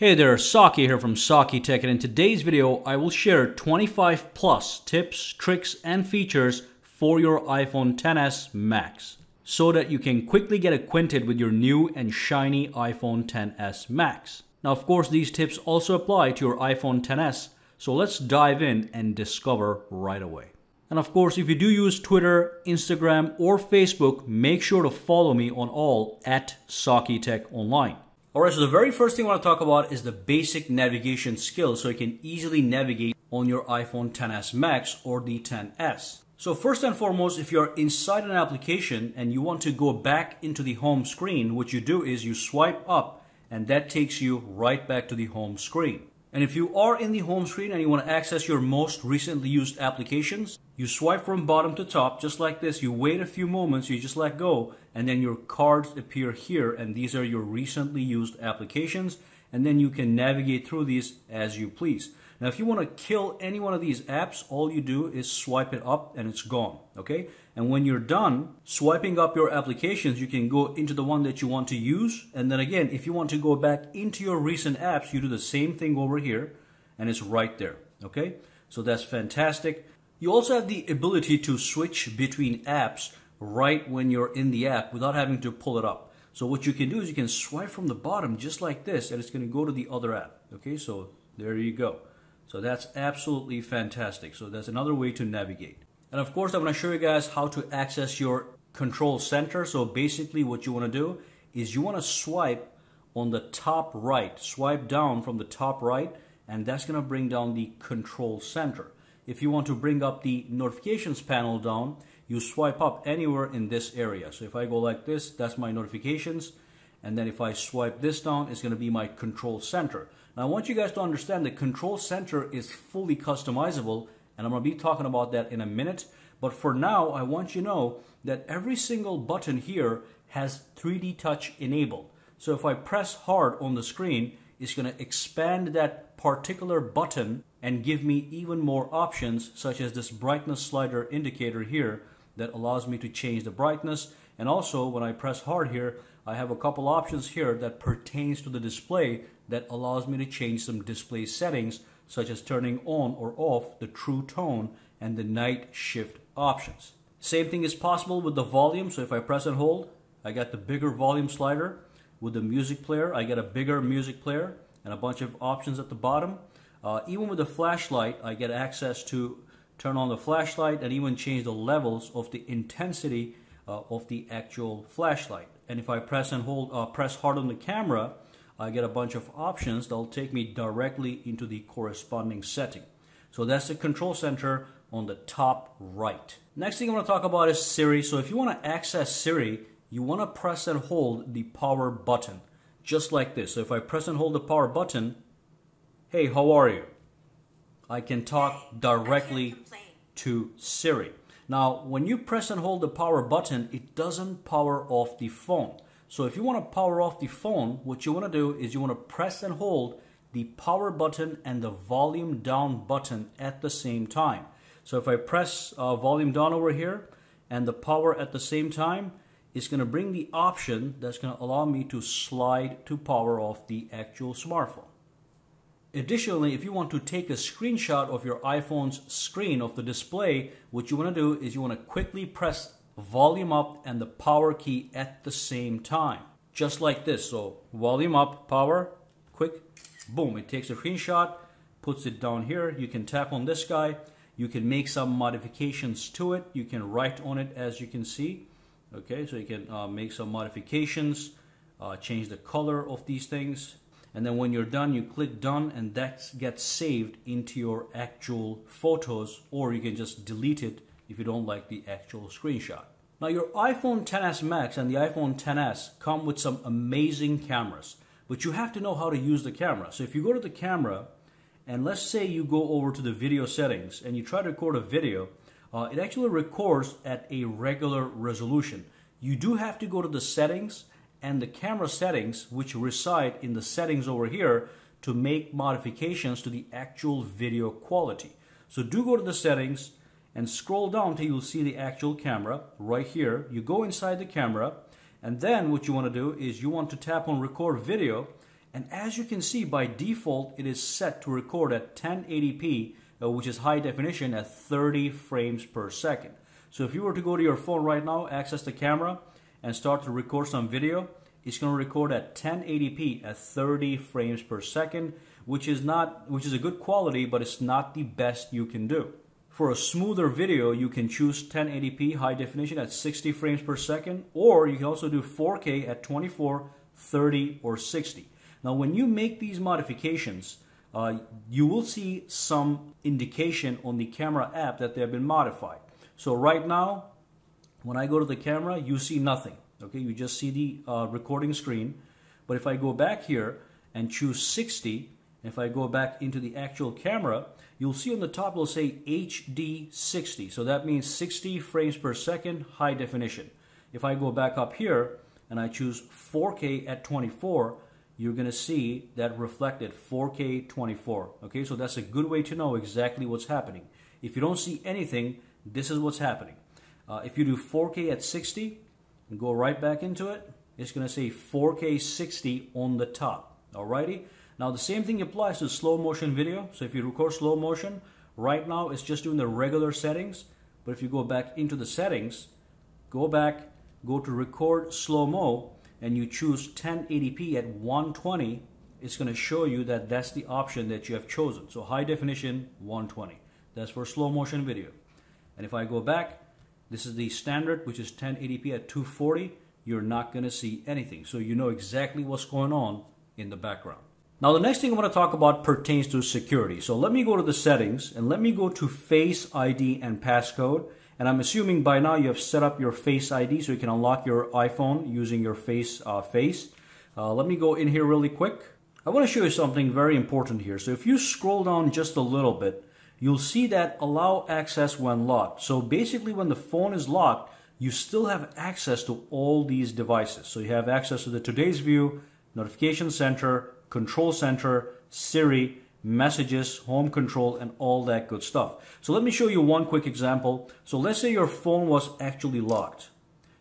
Hey there, Saki here from SAKITECH, and in today's video I will share 25 plus tips, tricks, and features for your iPhone XS Max so that you can quickly get acquainted with your new and shiny iPhone XS Max. Now of course these tips also apply to your iPhone XS, so let's dive in and discover right away. And of course if you do use Twitter, Instagram, or Facebook, make sure to follow me on all at SAKITECH Online. Alright, so the very first thing I want to talk about is the basic navigation skills so you can easily navigate on your iPhone XS Max or the XS. So first and foremost, if you're inside an application and you want to go back into the home screen, what you do is you swipe up and that takes you right back to the home screen. And if you are in the home screen and you want to access your most recently used applications, you swipe from bottom to top just like this. You wait a few moments, you just let go, and then your cards appear here, and these are your recently used applications, and then you can navigate through these as you please. Now if you want to kill any one of these apps, all you do is swipe it up and it's gone, okay? And when you're done swiping up your applications, you can go into the one that you want to use, and then again, if you want to go back into your recent apps, you do the same thing over here, and it's right there, okay? So that's fantastic. You also have the ability to switch between apps right when you're in the app without having to pull it up. So what you can do is you can swipe from the bottom just like this, and it's going to go to the other app, okay? So there you go. So that's absolutely fantastic. So that's another way to navigate. And of course, I'm going to show you guys how to access your control center. So basically what you want to do is you want to swipe on the top right, swipe down from the top right, and that's going to bring down the control center. If you want to bring up the notifications panel down, you swipe up anywhere in this area. So if I go like this, that's my notifications. And then if I swipe this down, it's going to be my control center. Now I want you guys to understand the control center is fully customizable, and I'm going to be talking about that in a minute. But for now, I want you to know that every single button here has 3D touch enabled. So if I press hard on the screen, it's going to expand that particular button and give me even more options, such as this brightness slider indicator here that allows me to change the brightness. And also when I press hard here, I have a couple options here that pertains to the display that allows me to change some display settings, such as turning on or off the true tone and the night shift options. Same thing is possible with the volume. So if I press and hold, I got the bigger volume slider. With the music player, I get a bigger music player and a bunch of options at the bottom. Even with the flashlight, I get access to turn on the flashlight and even change the levels of the intensity of the actual flashlight. And if I press and hold, press hard on the camera, I get a bunch of options that'll take me directly into the corresponding setting. So that's the control center on the top right. Next thing I want to talk about is Siri. So if you want to access Siri, you want to press and hold the power button, just like this. So if I press and hold the power button, hey, how are you? I can talk directly to Siri. Now, when you press and hold the power button, it doesn't power off the phone. So if you want to power off the phone, what you want to do is you want to press and hold the power button and the volume down button at the same time. So if I press volume down over here and the power at the same time, it's going to bring the option that's going to allow me to slide to power off the actual smartphone. Additionally, if you want to take a screenshot of your iPhone's screen of the display, what you want to do is you want to quickly press volume up and the power key at the same time, just like this. So volume up, power, quick, boom, it takes a screenshot, puts it down here. You can tap on this guy. You can make some modifications to it. You can write on it, as you can see. Okay, so you can make some modifications, change the color of these things. And then when you're done, you click done, and that gets saved into your actual photos, or you can just delete it if you don't like the actual screenshot. Now your iPhone XS Max and the iPhone XS come with some amazing cameras, but you have to know how to use the camera. So if you go to the camera, and let's say you go over to the video settings and you try to record a video, it actually records at a regular resolution. You do have to go to the settings and the camera settings, which reside in the settings over here, to make modifications to the actual video quality. So do go to the settings and scroll down till you'll see the actual camera right here. You go inside the camera, and then what you want to do is you want to tap on record video, And as you can see, by default, it is set to record at 1080p, which is high definition at 30 frames per second. So if you were to go to your phone right now, access the camera, and start to record some video, it's going to record at 1080p at 30 frames per second, which is a good quality, but it's not the best you can do. For a smoother video, you can choose 1080p high definition at 60 frames per second, or you can also do 4K at 24, 30, or 60. Now, when you make these modifications, you will see some indication on the camera app that they have been modified. So right now, when I go to the camera, you see nothing. Okay, you just see the recording screen. But if I go back here and choose 60, if I go back into the actual camera, you'll see on the top it'll say HD 60. So that means 60 frames per second, high definition. If I go back up here and I choose 4K at 24, you're going to see that reflected 4K 24. Okay, so that's a good way to know exactly what's happening. If you don't see anything, this is what's happening. If you do 4K at 60 and go right back into it, it's going to say 4K 60 on the top. Alrighty. Now the same thing applies to slow motion video. So if you record slow motion, right now it's just doing the regular settings. But if you go back into the settings, go back, go to record slow-mo, and you choose 1080p at 120, it's going to show you that that's the option that you have chosen. So high definition 120. That's for slow motion video. And if I go back, this is the standard, which is 1080p at 240. You're not going to see anything. So you know exactly what's going on in the background. Now the next thing I want to talk about pertains to security. So let me go to the settings and let me go to Face ID and passcode. And I'm assuming by now you have set up your Face ID so you can unlock your iPhone using your face. Let me go in here really quick. I want to show you something very important here. So if you scroll down just a little bit, you'll see that allow access when locked. So basically when the phone is locked, you still have access to all these devices. So you have access to the Today's View, Notification Center, Control Center, Siri, Messages, Home Control, and all that good stuff. So let me show you one quick example. So let's say your phone was actually locked.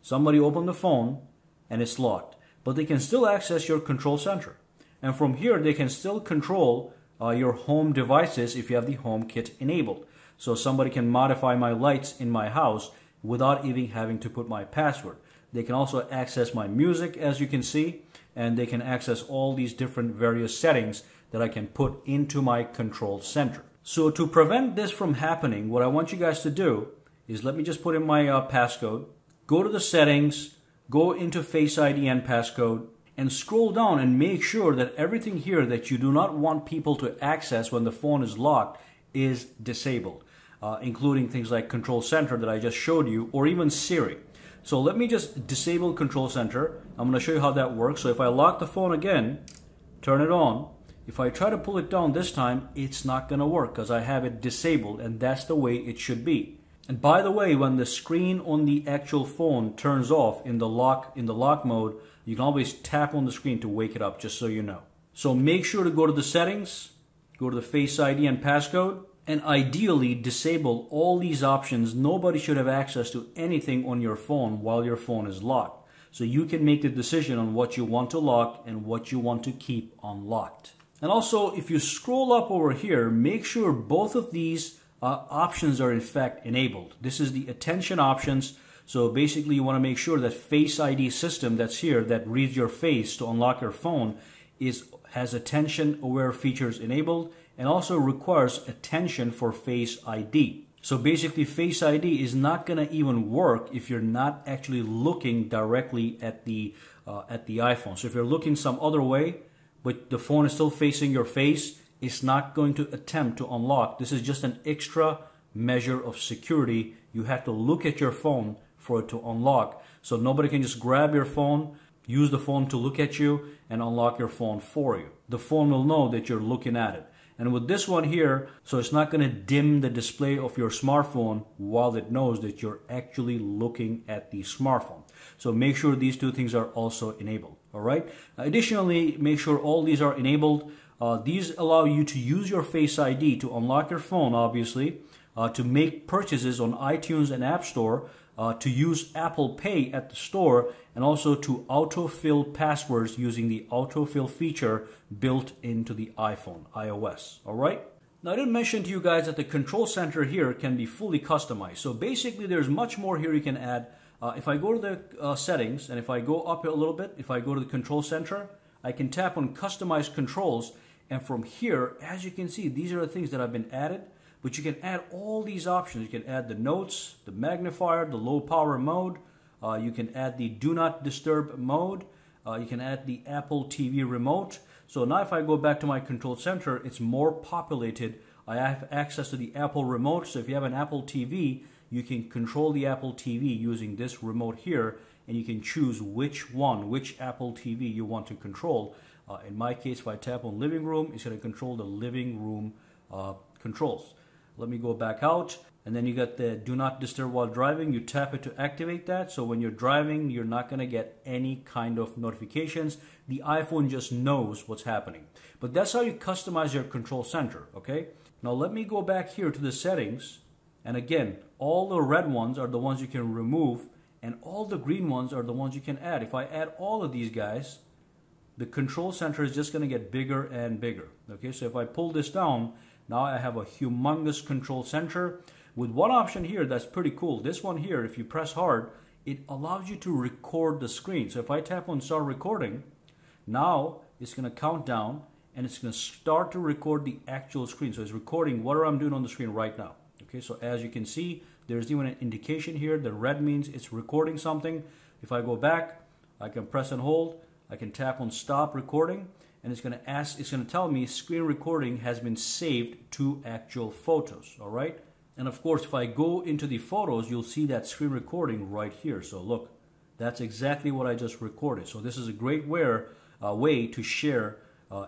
Somebody opened the phone and it's locked, but they can still access your Control Center. And from here, they can still control your home devices if you have the HomeKit enabled. So somebody can modify my lights in my house without even having to put my password. They can also access my music, as you can see, and they can access all these different various settings that I can put into my Control Center. So to prevent this from happening, what I want you guys to do is let me just put in my passcode, go to the settings, go into Face ID and passcode, and scroll down and make sure that everything here that you do not want people to access when the phone is locked is disabled, including things like Control Center that I just showed you, or even Siri. So let me just disable Control Center. I'm going to show you how that works. So if I lock the phone again, turn it on, if I try to pull it down this time, it's not going to work because I have it disabled, and that's the way it should be. And by the way, when the screen on the actual phone turns off in the lock mode, you can always tap on the screen to wake it up, just so you know. So make sure to go to the settings, go to the Face ID and passcode, and ideally disable all these options. Nobody should have access to anything on your phone while your phone is locked. So you can make the decision on what you want to lock and what you want to keep unlocked. And also, if you scroll up over here, make sure both of these options are in fact enabled. This is the attention options. So basically you want to make sure that Face ID system that's here that reads your face to unlock your phone has attention aware features enabled, and also requires attention for Face ID. So basically Face ID is not going to even work if you're not actually looking directly at the iPhone. So if you're looking some other way, but the phone is still facing your face, it's not going to attempt to unlock. This is just an extra measure of security. You have to look at your phone for it to unlock. So nobody can just grab your phone, use the phone to look at you, and unlock your phone for you. The phone will know that you're looking at it. And with this one here, so it's not going to dim the display of your smartphone while it knows that you're actually looking at the smartphone. So make sure these two things are also enabled. All right. Additionally, make sure all these are enabled. These allow you to use your Face ID to unlock your phone, obviously, to make purchases on iTunes and App Store to use Apple Pay at the store, and also to autofill passwords using the autofill feature built into the iPhone, iOS. All right? Now, I didn't mention to you guys that the control center here can be fully customized. So basically, there's much more here you can add. If I go to the settings, and if I go up a little bit, if I go to the control center, I can tap on customize controls. And from here, as you can see, these are the things that have been added. But you can add all these options. You can add the notes, the magnifier, the low power mode. You can add the do not disturb mode. You can add the Apple TV remote. So now if I go back to my control center, it's more populated. I have access to the Apple remote. So if you have an Apple TV, you can control the Apple TV using this remote here, and you can choose which Apple TV you want to control. In my case, if I tap on living room, it's going to control the living room controls. Let me go back out, and then you got the do not disturb while driving. You tap it to activate that, so when you're driving, you're not going to get any kind of notifications. The iPhone just knows what's happening. But that's how you customize your control center, okay? Now let me go back here to the settings, and again, all the red ones are the ones you can remove, and all the green ones are the ones you can add. If I add all of these guys, the control center is just going to get bigger and bigger, okay? So if I pull this down, now I have a humongous control center with one option here that's pretty cool. This one here, if you press hard, it allows you to record the screen. So if I tap on start recording, now it's going to count down and it's going to start to record the actual screen. So it's recording whatever I'm doing on the screen right now. Okay, so as you can see, there's even an indication here. The red means it's recording something. If I go back, I can press and hold. I can tap on stop recording, and it's going to tell me screen recording has been saved to actual photos. All right, and of course, if I go into the photos, you'll see that screen recording right here. So look, that's exactly what I just recorded. So this is a great way to share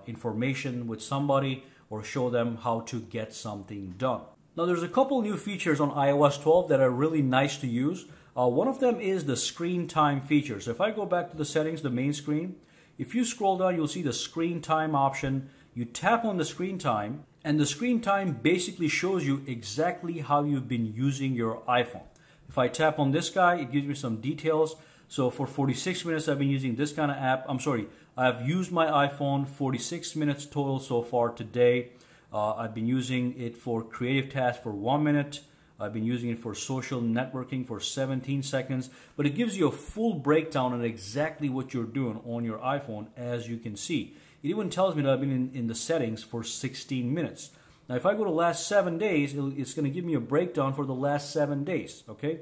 information with somebody or show them how to get something done. Now, there's a couple new features on iOS 12 that are really nice to use. One of them is the screen time feature. So if I go back to the settings, the main screen, if you scroll down, you'll see the screen time option. You tap on the screen time, and the screen time basically shows you exactly how you've been using your iPhone. If I tap on this guy, it gives me some details. So for 46 minutes, I've been using this kind of app. I've used my iPhone 46 minutes total so far today. I've been using it for creative tasks for 1 minute. I've been using it for social networking for 17 seconds. But it gives you a full breakdown on exactly what you're doing on your iPhone, as you can see. It even tells me that I've been in the settings for 16 minutes. Now, if I go to last 7 days, it's going to give me a breakdown for the last 7 days, okay?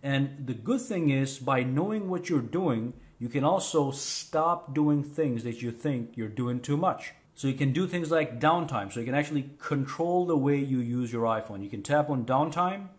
And the good thing is, by knowing what you're doing, you can also stop doing things that you think you're doing too much. So you can do things like downtime. So you can actually control the way you use your iPhone. You can tap on downtime.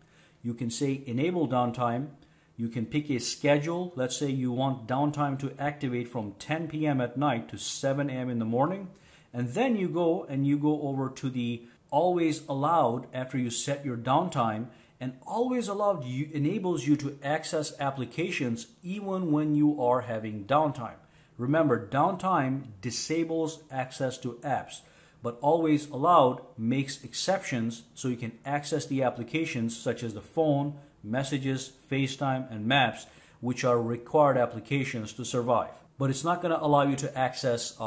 You can say enable downtime. You can pick a schedule. Let's say you want downtime to activate from 10 p.m. at night to 7 a.m. in the morning. And then you go over to the always allowed after you set your downtime. And always allowed enables you to access applications even when you are having downtime. Remember, downtime disables access to apps, but always allowed makes exceptions so you can access the applications such as the phone, messages, FaceTime, and Maps, which are required applications to survive. But it's not going to allow you to access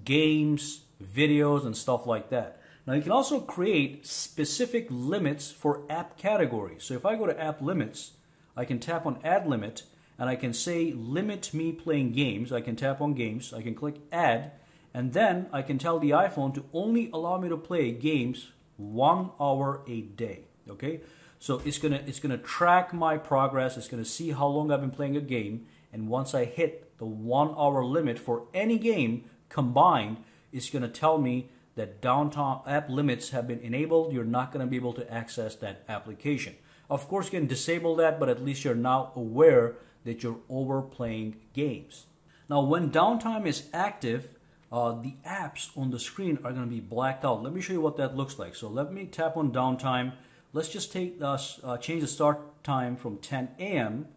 games, videos, and stuff like that. Now, you can also create specific limits for app categories. So if I go to app limits, I can tap on add limit, and I can say limit me playing games. I can tap on games, I can click add, and then I can tell the iPhone to only allow me to play games 1 hour a day, okay? So it's gonna track my progress, it's gonna see how long I've been playing a game, and once I hit the 1 hour limit for any game combined, it's gonna tell me that downtime app limits have been enabled. You're not gonna be able to access that application. Of course, you can disable that, but at least you're now aware that you're overplaying games. Now, when downtime is active, the apps on the screen are going to be blacked out. Let me show you what that looks like. So let me tap on downtime. Let's just change the start time from 10 a.m.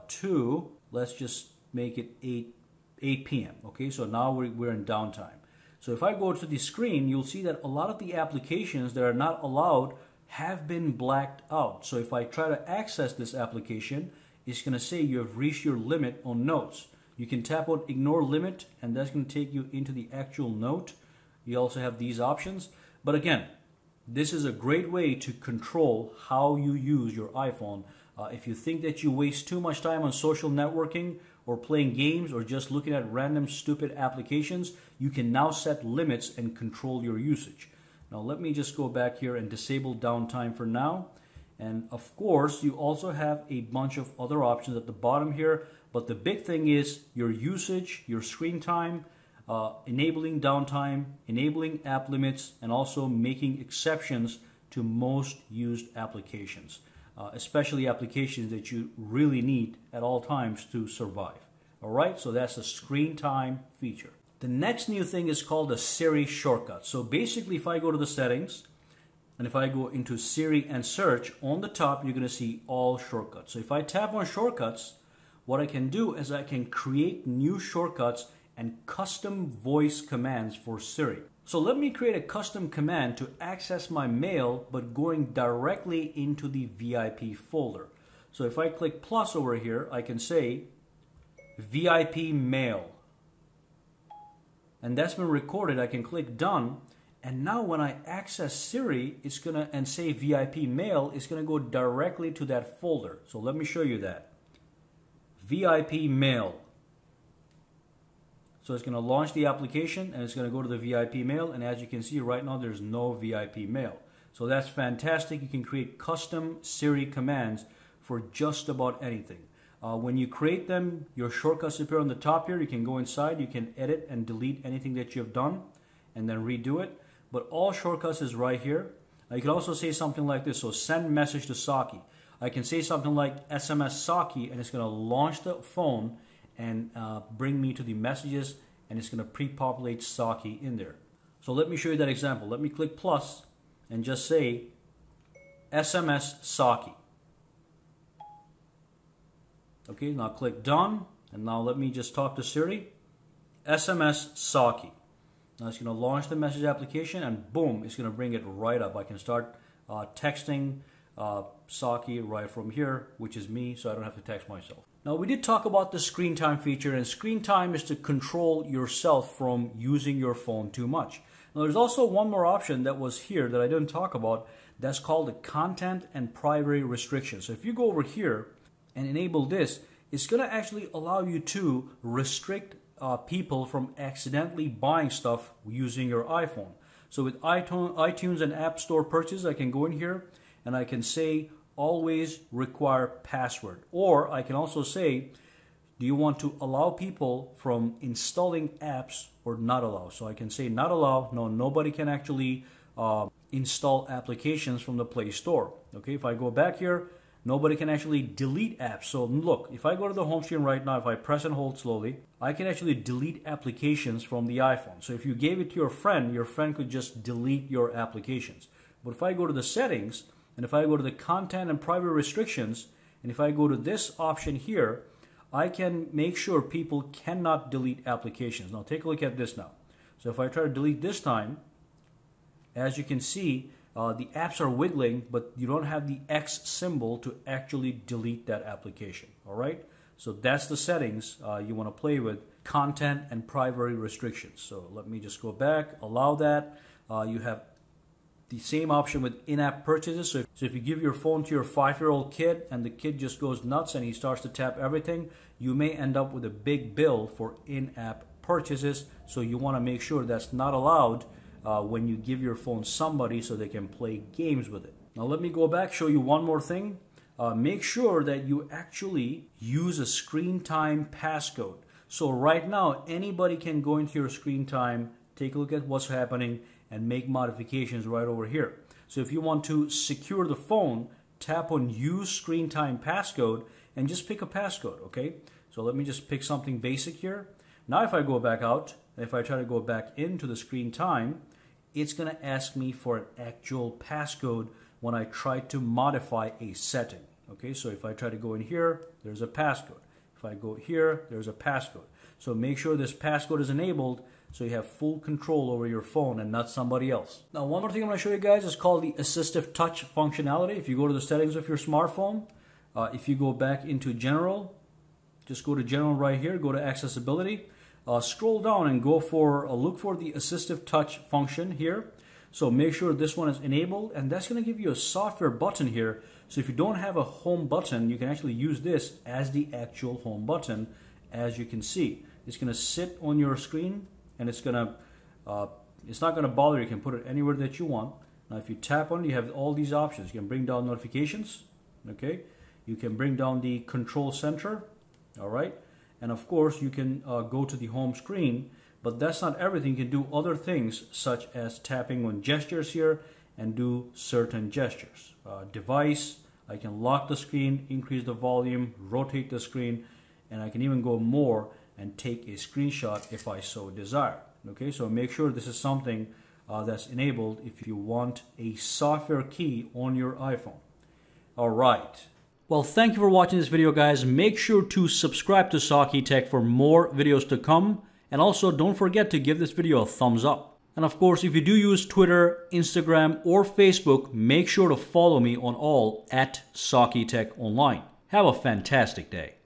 To, let's just make it 8 p.m. Okay, so now we're in downtime. So if I go to the screen, you'll see that a lot of the applications that are not allowed have been blacked out. So if I try to access this application, it's going to say you have reached your limit on notes. You can tap on ignore limit, and that's going to take you into the actual note. You also have these options. But again, this is a great way to control how you use your iPhone. If you think that you waste too much time on social networking or playing games or just looking at random stupid applications, you can now set limits and control your usage. Now let me just go back here and disable downtime for now. And of course, you also have a bunch of other options at the bottom here. But the big thing is your usage, your screen time, enabling downtime, enabling app limits, and also making exceptions to most used applications. Especially applications that you really need at all times to survive. All right, so that's the screen time feature. The next new thing is called the Siri Shortcuts. So basically, if I go to the settings, and if I go into Siri and search, on the top, you're going to see all shortcuts. So if I tap on shortcuts, what I can do is I can create new shortcuts and custom voice commands for Siri. So let me create a custom command to access my mail, but going directly into the VIP folder. So if I click plus over here, I can say VIP mail. And that's been recorded. I can click done. And now when I access Siri, it's gonna, and say VIP mail, it's gonna go directly to that folder. So let me show you that. VIP mail. So it's going to launch the application and it's going to go to the VIP mail, and as you can see right now there's no VIP mail. So that's fantastic. You can create custom Siri commands for just about anything. When you create them, your shortcuts appear on the top here. You can go inside, you can edit and delete anything that you have done and then redo it. But all shortcuts is right here. You can also say something like this. So send message to Saki. I can say something like SMS Saki, and it's going to launch the phone and bring me to the messages, and it's going to pre-populate Saki in there. So let me show you that example. Let me click plus and just say SMS Saki. Okay, now click done, and now let me just talk to Siri. SMS Saki. Now it's going to launch the message application, and boom, it's going to bring it right up. I can start texting Saki right from here, which is me, so I don't have to text myself. Now we did talk about the screen time feature, and screen time is to control yourself from using your phone too much. Now there's also one more option that was here that I didn't talk about. That's called the content and privacy restriction. So if you go over here and enable this, it's going to actually allow you to restrict people from accidentally buying stuff using your iPhone. So with iTunes and App Store purchase, I can go in here and I can say always require password. Or I can also say, do you want to allow people from installing apps or not allow? So I can say not allow. No, nobody can actually install applications from the Play Store. Okay, if I go back here, nobody can actually delete apps. So look, if I go to the home screen right now, if I press and hold slowly, I can actually delete applications from the iPhone. So if you gave it to your friend could just delete your applications. But if I go to the settings, and if I go to the content and private restrictions, and if I go to this option here, I can make sure people cannot delete applications. Now take a look at this now. So if I try to delete this time, as you can see, the apps are wiggling, but you don't have the X symbol to actually delete that application. All right? So that's the settings you want to play with, content and privacy restrictions. So let me just go back, allow that. You have the same option with in-app purchases. So if you give your phone to your 5-year-old kid and the kid just goes nuts and he starts to tap everything, you may end up with a big bill for in-app purchases. So you want to make sure that's not allowed when you give your phone somebody so they can play games with it. Now let me go back, show you one more thing. Make sure that you actually use a screen time passcode. So right now, anybody can go into your screen time, take a look at what's happening, and make modifications right over here. So if you want to secure the phone, tap on use screen time passcode and just pick a passcode, okay? So let me just pick something basic here. Now if I go back out, if I try to go back into the screen time, it's gonna ask me for an actual passcode when I try to modify a setting, okay? So if I try to go in here, there's a passcode. If I go here, there's a passcode. So make sure this passcode is enabled so you have full control over your phone and not somebody else. Now, one more thing I'm going to show you guys is called the Assistive Touch functionality. If you go to the settings of your smartphone, if you go back into General, just go to General right here, go to Accessibility, scroll down and go for look for the Assistive Touch function here. So make sure this one is enabled, and that's going to give you a software button here. So if you don't have a home button, you can actually use this as the actual home button. As you can see, it's going to sit on your screen, and it's not going to bother you. You can put it anywhere that you want. Now if you tap on it, you have all these options. You can bring down notifications, okay? You can bring down the control center, all right? And of course you can go to the home screen, but that's not everything. You can do other things such as tapping on gestures here and do certain gestures. Device, I can lock the screen, increase the volume, rotate the screen, and I can even go more and take a screenshot if I so desire. Okay, so make sure this is something that's enabled if you want a software key on your iPhone. All right. Well, thank you for watching this video, guys. Make sure to subscribe to SAKITECH for more videos to come. And also, don't forget to give this video a thumbs up. And of course, if you do use Twitter, Instagram, or Facebook, make sure to follow me on all @SAKITECH Online. Have a fantastic day.